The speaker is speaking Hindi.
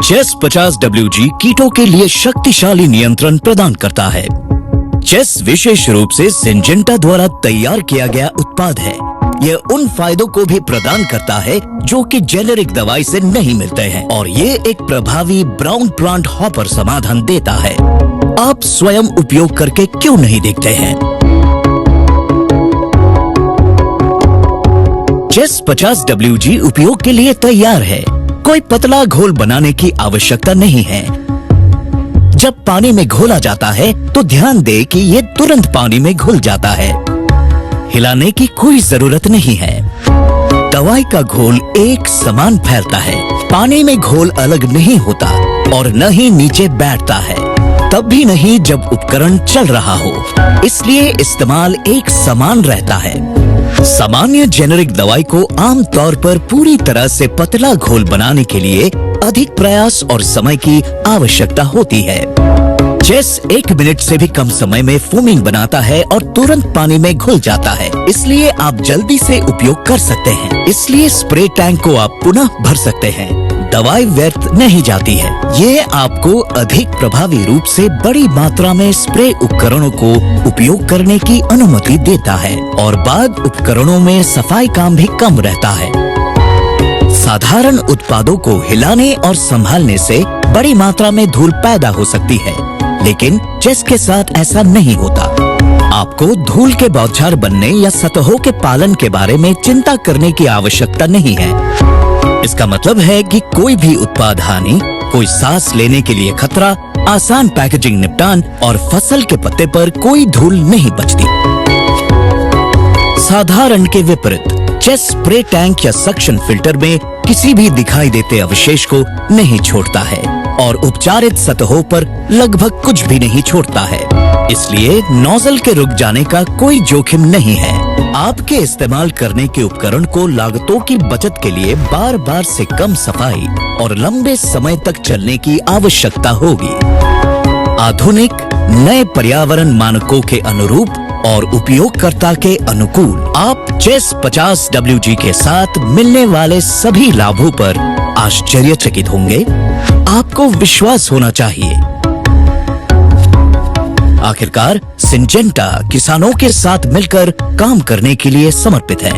चेस 50WG कीटों के लिए शक्तिशाली नियंत्रण प्रदान करता है। चेस विशेष रूप से सिंजेंटा द्वारा तैयार किया गया उत्पाद है। यह उन फायदों को भी प्रदान करता है जो कि जेनेरिक दवाई से नहीं मिलते हैं और ये एक प्रभावी ब्राउन प्लांट हॉपर समाधान देता है। आप स्वयं उपयोग करके क्यों नहीं देखते हैं? चेस 50WG उपयोग के लिए तैयार है। कोई पतला घोल बनाने की आवश्यकता नहीं है। जब पानी में घोला जाता है तो ध्यान दे कि ये तुरंत पानी में घुल जाता है। हिलाने की कोई जरूरत नहीं है। दवाई का घोल एक समान फैलता है। पानी में घोल अलग नहीं होता और न ही नीचे बैठता है, तब भी नहीं जब उपकरण चल रहा हो। इसलिए इस्तेमाल एक समान रहता है। सामान्य जेनेरिक दवाई को आमतौर पर पूरी तरह से पतला घोल बनाने के लिए अधिक प्रयास और समय की आवश्यकता होती है। चेस 1 मिनट से भी कम समय में फोमिंग बनाता है और तुरंत पानी में घुल जाता है, इसलिए आप जल्दी से उपयोग कर सकते हैं। इसलिए स्प्रे टैंक को आप पुनः भर सकते हैं। दवाई व्यर्थ नहीं जाती है। ये आपको अधिक प्रभावी रूप से बड़ी मात्रा में स्प्रे उपकरणों को उपयोग करने की अनुमति देता है और बाद उपकरणों में सफाई काम भी कम रहता है। साधारण उत्पादों को हिलाने और संभालने से बड़ी मात्रा में धूल पैदा हो सकती है, लेकिन चेस के साथ ऐसा नहीं होता। आपको धूल के बौछार बनने या सतहों के पालन के बारे में चिंता करने की आवश्यकता नहीं है। इसका मतलब है कि कोई भी उत्पाद हानि, कोई सांस लेने के लिए खतरा, आसान पैकेजिंग निपटान और फसल के पत्ते पर कोई धूल नहीं बचती। साधारण के विपरीत चेस स्प्रे टैंक या सक्शन फिल्टर में किसी भी दिखाई देते अवशेष को नहीं छोड़ता है और उपचारित सतहों पर लगभग कुछ भी नहीं छोड़ता है। इसलिए नोजल के रुक जाने का कोई जोखिम नहीं है। आपके इस्तेमाल करने के उपकरण को लागतों की बचत के लिए बार बार से कम सफाई और लंबे समय तक चलने की आवश्यकता होगी। आधुनिक नए पर्यावरण मानकों के अनुरूप और उपयोगकर्ता के अनुकूल आप चेस 50WG के साथ मिलने वाले सभी लाभों पर आश्चर्यचकित होंगे। आपको विश्वास होना चाहिए। आखिरकार सिंजेंटा किसानों के साथ मिलकर काम करने के लिए समर्पित है।